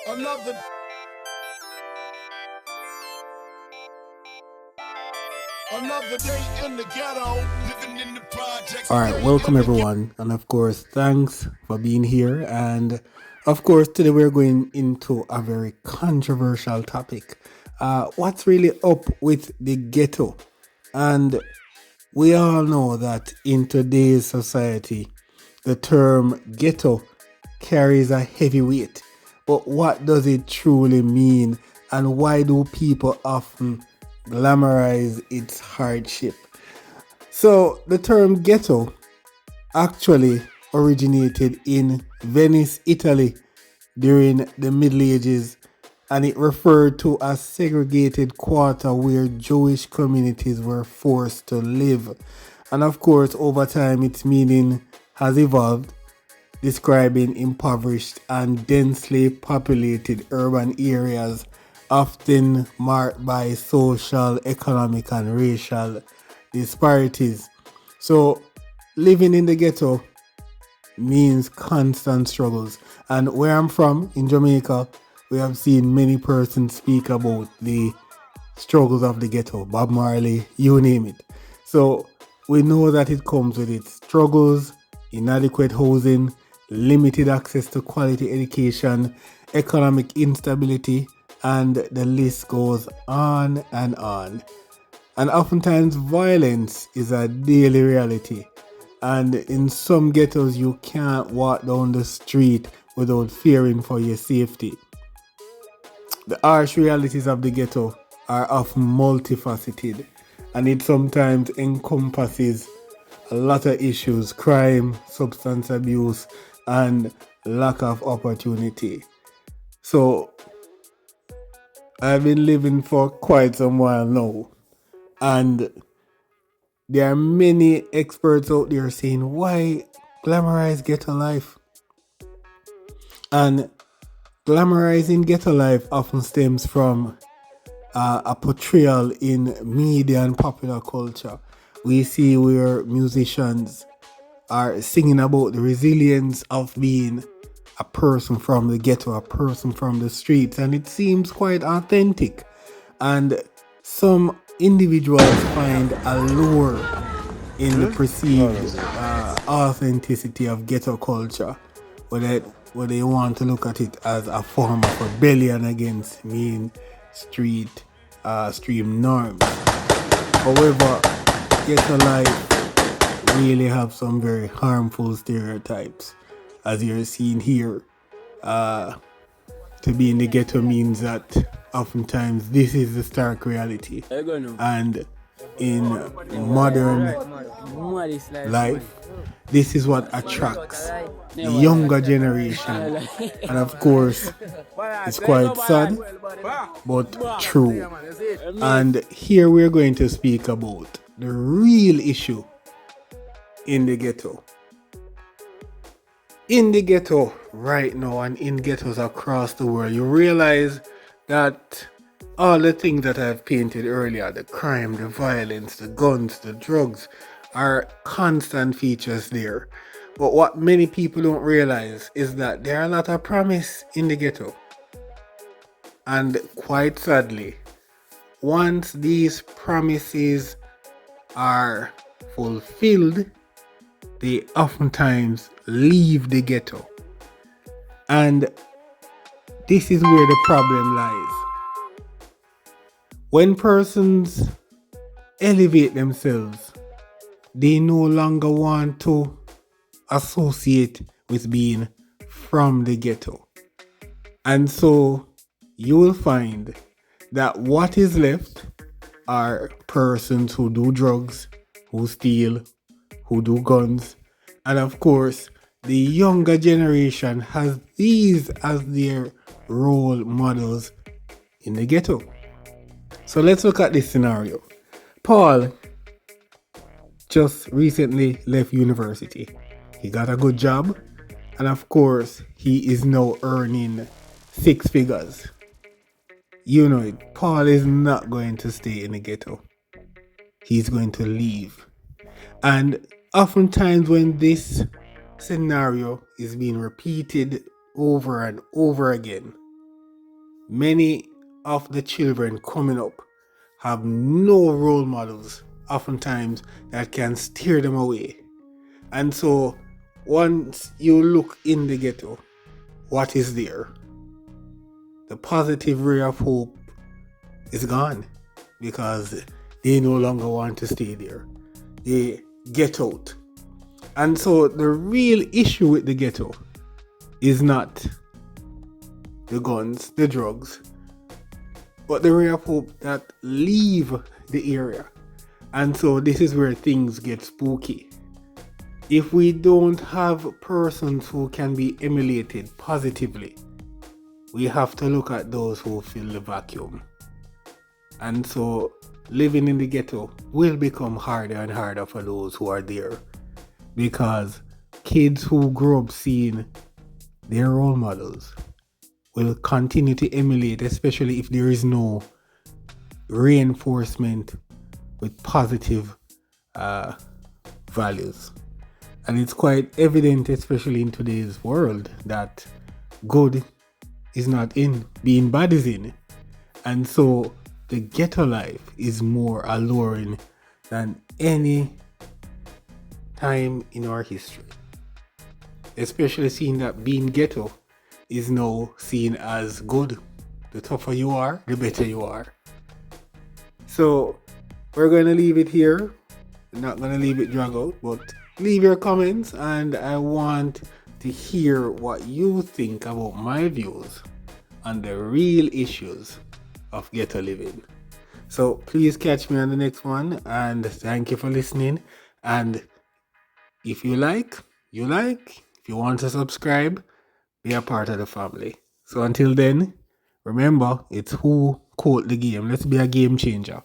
Another another day in the ghetto, living in the projects. All right, welcome everyone, and of course, thanks for being here. And of course, today we're going into a very controversial topic. What's really up with the ghetto? And we all know that in today's society, the term ghetto carries a heavy weight. But what does it truly mean, and why do people often glamorize its hardship? So, the term ghetto actually originated in Venice, Italy during the Middle Ages, and it referred to a segregated quarter where Jewish communities were forced to live. And of course, over time, its meaning has evolved, describing impoverished and densely populated urban areas, often marked by social, economic, and racial disparities. So, living in the ghetto means constant struggles. And where I'm from, in Jamaica, we have seen many persons speak about the struggles of the ghetto, Bob Marley, you name it. So we know that it comes with its struggles, inadequate housing, limited access to quality education, economic instability, and the list goes on and on. And oftentimes, violence is a daily reality. And in some ghettos, you can't walk down the street without fearing for your safety. The harsh realities of the ghetto are often multifaceted, and it sometimes encompasses a lot of issues: crime, substance abuse, and lack of opportunity. So, I've been living for quite some while now, and there are many experts out there saying, why glamorize ghetto life? And glamorizing ghetto life often stems from a portrayal in media and popular culture. We see where musicians are singing about the resilience of being a person from the ghetto, a person from the streets, and it seems quite authentic. And some individuals find a lure in the perceived authenticity of ghetto culture, where they want to look at it as a form of rebellion against stream norms. However, ghetto life really have some very harmful stereotypes, as you're seeing here. To be in the ghetto means that oftentimes this is the stark reality. And in modern life, this is what attracts the younger generation. And of course, it's quite sad, but true. And here we're going to speak about the real issue in the ghetto. In the ghetto right now, and in ghettos across the world, you realize that all the things that I've painted earlier, the crime, the violence, the guns, the drugs, are constant features there. But what many people don't realize is that there are a lot of promise in the ghetto. And quite sadly, once these promises are fulfilled, they oftentimes leave the ghetto. And this is where the problem lies. When persons elevate themselves, they no longer want to associate with being from the ghetto. And so you will find that what is left are persons who do drugs, who steal, who do guns, and of course, the younger generation has these as their role models in the ghetto. So let's look at this scenario. Paul just recently left university. He got a good job, and of course, he is now earning 6 figures. You know it, Paul is not going to stay in the ghetto. He's going to leave. And oftentimes when this scenario is being repeated over and over again, many of the children coming up have no role models, oftentimes, that can steer them away. And so, once you look in the ghetto, what is there? The positive ray of hope is gone because they no longer want to stay there. They get out. And so, the real issue with the ghetto is not the guns, the drugs, but the ray of hope that leave the area. And so this is where things get spooky. If we don't have persons who can be emulated positively, we have to look at those who fill the vacuum. And so living in the ghetto will become harder and harder for those who are there, because kids who grow up seeing their role models will continue to emulate, especially if there is no reinforcement with positive values. And it's quite evident, especially in today's world, that good is not in, being bad is in. And so the ghetto life is more alluring than any time in our history. Especially seeing that being ghetto is now seen as good. The tougher you are, the better you are. So we're going to leave it here. We're not going to leave it drag out, but leave your comments, and I want to hear what you think about my views on the real issues of ghetto living. So please catch me on the next one, and thank you for listening. And if you like, you like. If you want to subscribe, be a part of the family. So until then, remember, it's who caught the game. Let's be a game changer.